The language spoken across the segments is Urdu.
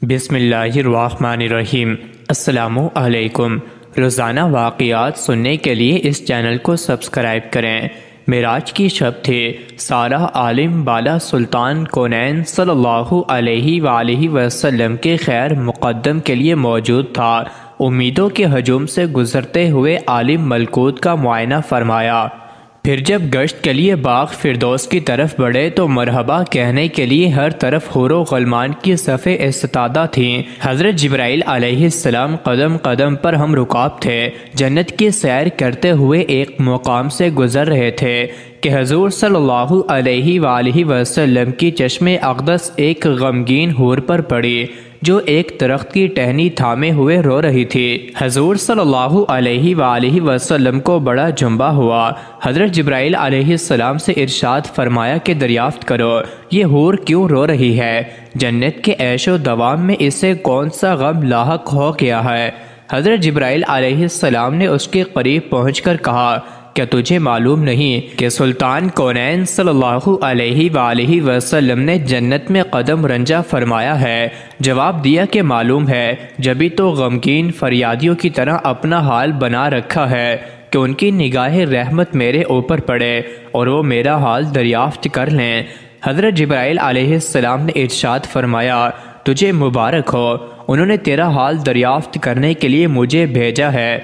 بسم اللہ الرحمن الرحیم۔ السلام علیکم۔ روزانہ واقعات سننے کے لیے اس چینل کو سبسکرائب کریں۔ معراج کی شب تھی۔ سارا عالم بالا سلطان کونین صلی اللہ علیہ وآلہ وسلم کے خیر مقدم کے لیے موجود تھا۔ امیدوں کے ہجوم سے گزرتے ہوئے عالم ملکوت کا معائنہ فرمایا۔ پھر جب گشت کے لیے باغ فردوس کی طرف بڑھے تو مرحبا کہنے کے لیے ہر طرف حور و غلمان کی صفیں استعداد تھیں۔ حضرت جبرائیل علیہ السلام قدم قدم پر ہم رکاب تھے۔ جنت کی سیر کرتے ہوئے ایک مقام سے گزر رہے تھے کہ حضور صلی اللہ علیہ وآلہ وسلم کی چشم اقدس ایک غمگین حور پر پڑی جو ایک درخت کی ٹہنی تھامے ہوئے رو رہی تھی۔ حضور صلی اللہ علیہ وآلہ وسلم کو بڑا جنبہ ہوا۔ حضرت جبرائیل علیہ السلام سے ارشاد فرمایا کہ دریافت کرو یہ حور کیوں رو رہی ہے؟ جنت کے عیش و دوام میں اسے کون سا غم لاحق ہو گیا ہے؟ حضرت جبرائیل علیہ السلام نے اس کے قریب پہنچ کر کہا، کیا تجھے معلوم نہیں کہ سلطان کونین صلی اللہ علیہ وآلہ وسلم نے جنت میں قدم رنجہ فرمایا ہے؟ جواب دیا کہ معلوم ہے، جبھی تو غمگین فریادیوں کی طرح اپنا حال بنا رکھا ہے کہ ان کی نگاہ رحمت میرے اوپر پڑے اور وہ میرا حال دریافت کر لیں۔ حضرت جبرائیل علیہ السلام نے ارشاد فرمایا، تجھے مبارک ہو، انہوں نے تیرا حال دریافت کرنے کے لیے مجھے بھیجا ہے۔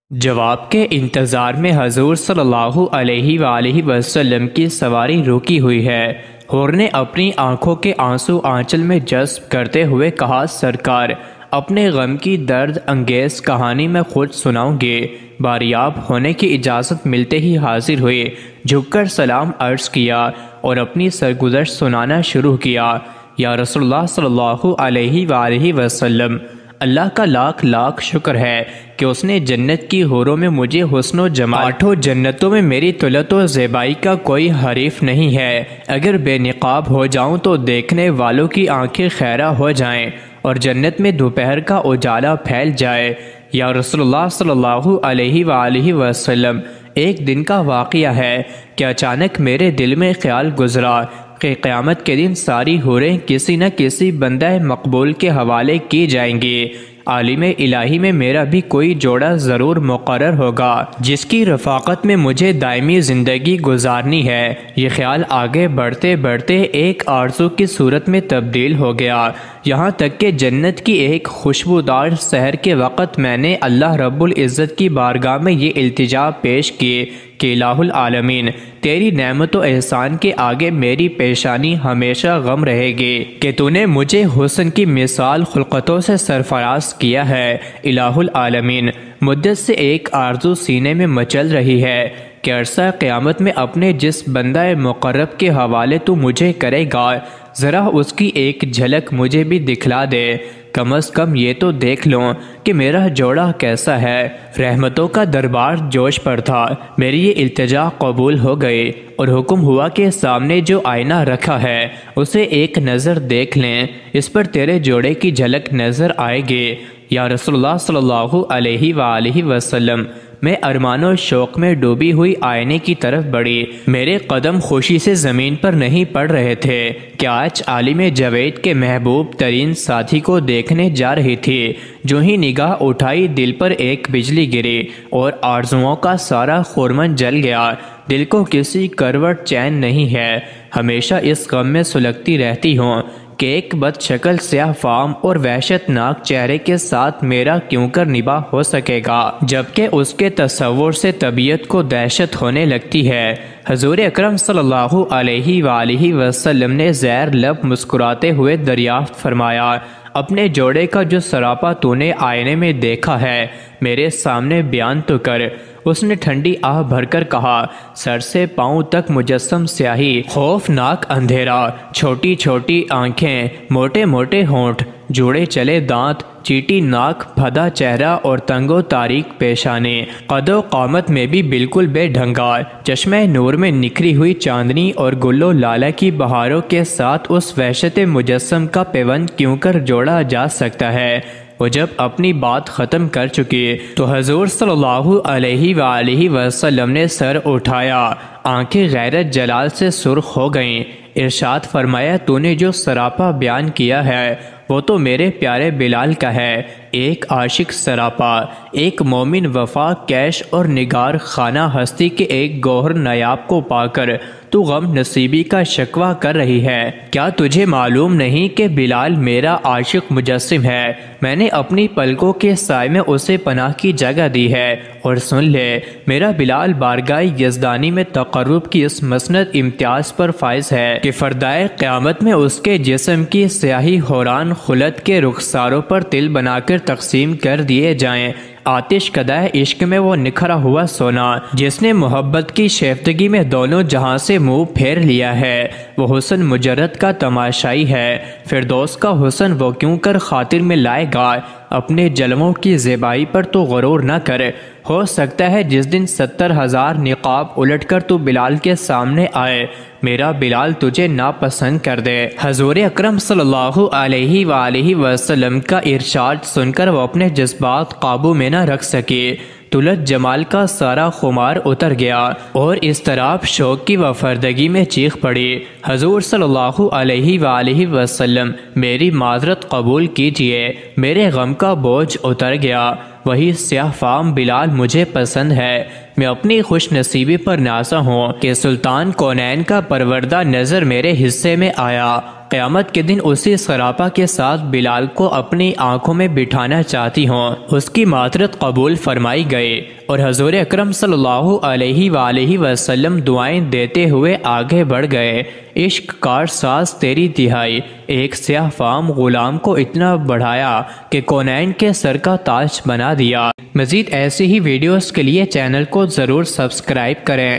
جواب کے انتظار میں حضور صلی اللہ علیہ وآلہ وسلم کی سواری رکی ہوئی ہے۔ حور نے اپنی آنکھوں کے آنسو آنچل میں جذب کرتے ہوئے کہا، سرکار اپنے غم کی درد انگیز کہانی میں خود سناؤں گی۔ باریاب ہونے کی اجازت ملتے ہی حاضر ہوئی، جھک کر سلام عرض کیا اور اپنی سرگزشت سنانا شروع کیا۔ یا رسول اللہ صلی اللہ علیہ وآلہ وسلم، اللہ کا لاکھ لاکھ شکر ہے کہ اس نے جنت کی حوروں میں مجھے حسن و جمال، آٹھوں جنتوں میں میری طلعت و زیبائی کا کوئی حریف نہیں ہے۔ اگر بے نقاب ہو جاؤں تو دیکھنے والوں کی آنکھیں خیرہ ہو جائیں اور جنت میں دوپہر کا اجالا پھیل جائے۔ یا رسول اللہ صلی اللہ علیہ وآلہ وسلم، ایک دن کا واقعہ ہے کہ اچانک میرے دل میں خیال گزرا کہ قیامت کے دن ساری حوریں کسی نہ کسی بندہ مقبول کے حوالے کی جائیں گی۔ عالم الہی میں میرا بھی کوئی جوڑا ضرور مقرر ہوگا جس کی رفاقت میں مجھے دائمی زندگی گزارنی ہے۔ یہ خیال آگے بڑھتے بڑھتے ایک آرزو کی صورت میں تبدیل ہو گیا، یہاں تک کہ جنت کی ایک خوشبودار سحر کے وقت میں نے اللہ رب العزت کی بارگاہ میں یہ التجا پیش کی کہ الہ العالمین، تیری نعمت و احسان کے آگے میری پیشانی ہمیشہ غم رہے گی کہ تو نے مجھے حسن کی مثال خلقتوں سے سرفراز کیا ہے۔ الہ العالمین، مدت سے ایک آرزو سینے میں مچل رہی ہے کہ عرصہ قیامت میں اپنے جس بندہ مقرب کے حوالے تو مجھے کرے گا، ذرا اس کی ایک جھلک مجھے بھی دکھلا دے۔ کم از کم یہ تو دیکھ لوں کہ میرا جوڑا کیسا ہے۔ رحمتوں کا دربار جوش پر تھا۔ میری یہ التجا قبول ہو گئی اور حکم ہوا کہ سامنے جو آئینہ رکھا ہے اسے ایک نظر دیکھ لیں، اس پر تیرے جوڑے کی جھلک نظر آئے گی۔ یا رسول اللہ صلی اللہ علیہ وآلہ وسلم، میں ارمان و شوق میں ڈوبی ہوئی آئینے کی طرف بڑھی۔ میرے قدم خوشی سے زمین پر نہیں پڑ رہے تھے کہ آج عالم جوید کے محبوب ترین ساتھی کو دیکھنے جا رہی تھی۔ جو ہی نگاہ اٹھائی دل پر ایک بجلی گری اور آرزوؤں کا سارا خرمن جل گیا۔ دل کو کسی کروٹ چین نہیں ہے، ہمیشہ اس غم میں سلگتی رہتی ہوں کہ ایک بد شکل سیاہ فام اور وحشت ناک چہرے کے ساتھ میرا کیوں کر نباہ ہو سکے گا، جبکہ اس کے تصور سے طبیعت کو دہشت ہونے لگتی ہے۔ حضور اکرم صلی اللہ علیہ وآلہ وسلم نے زیر لب مسکراتے ہوئے دریافت فرمایا، اپنے جوڑے کا جو سراپا تو نے آئینے میں دیکھا ہے میرے سامنے بیان تو کر۔ اس نے ٹھنڈی آہ بھر کر کہا، سر سے پاؤں تک مجسم سیاہی، خوفناک اندھیرا، چھوٹی چھوٹی آنکھیں، موٹے موٹے ہونٹ، جوڑے چلے دانت، چیٹی ناک، بھدا چہرہ اور تنگ و تاریک پیشانی، قد و قامت میں بھی بالکل بے ڈھنگا، چشمہ نور میں نکھری ہوئی چاندنی اور گل و لالہ کی بہاروں کے ساتھ اس وحشت مجسم کا پیوند کیوں کر جوڑا جا سکتا ہے؟ وہ جب اپنی بات ختم کر چکی تو حضور صلی اللہ علیہ وآلہ وسلم نے سر اٹھایا، آنکھیں غیرت جلال سے سرخ ہو گئیں۔ ارشاد فرمایا، تو نے جو سراپا بیان کیا ہے وہ تو میرے پیارے بلال کا ہے، ایک عاشق سراپا، ایک مومن وفا کیش اور نگار خانہ ہستی کے ایک گوہر نیاب کو پا کر تو غم نصیبی کا شکوہ کر رہی ہے۔ کیا تجھے معلوم نہیں کہ بلال میرا عاشق مجسم ہے؟ میں نے اپنی پلکوں کے سائے میں اسے پناہ کی جگہ دی ہے، اور سن لے، میرا بلال بارگاہ یزدانی میں تقرب کی اس مسند امتیاز پر فائز ہے کہ فردائے قیامت میں اس کے جسم کی سیاہی حوران خلد کے رخساروں پر تل بنا کر تقسیم کر دیے جائیں۔ آتش کدہ عشق میں وہ نکھرا ہوا سونا جس نے محبت کی شیفتگی میں دونوں جہاں سے منہ پھیر لیا ہے، وہ حسن مجرد کا تماشائی ہے۔ فردوس کا حسن وہ کیوں کر خاطر میں لائے گا؟ اپنے جلووں کی زیبائی پر تو غرور نہ کر، ہو سکتا ہے جس دن 70,000 نقاب الٹ کر تو بلال کے سامنے آئے، میرا بلال تجھے ناپسند کر دے۔ حضور اکرم صلی اللہ علیہ وآلہ وسلم کا ارشاد سن کر وہ اپنے جذبات قابو میں نہ رکھ سکے، طلعت جمال کا سارا خمار اتر گیا اور اضطراب شوق کی وفردگی میں چیخ پڑی، حضور صلی اللہ علیہ وآلہ وسلم میری معذرت قبول کیجئے، میرے غم کا بوجھ اتر گیا، وہی سیاہ فام بلال مجھے پسند ہے۔ میں اپنی خوش نصیبی پر نازا ہوں کہ سلطان کونین کا پروردہ نظر میرے حصے میں آیا۔ قیامت کے دن اسی سراپا کے ساتھ بلال کو اپنی آنکھوں میں بٹھانا چاہتی ہوں۔ اس کی معذرت قبول فرمائی گئی اور حضور اکرم صلی اللہ علیہ وآلہ وسلم دعائیں دیتے ہوئے آگے بڑھ گئے۔ عشق کار ساز تیری تہائی، ایک سیاہ فام غلام کو اتنا بڑھایا کہ کونین کے سر کا تاج بنا دیا۔ مزید ایسی ہی ویڈیوز کے لیے چینل کو ضرور سبسکرائب کریں۔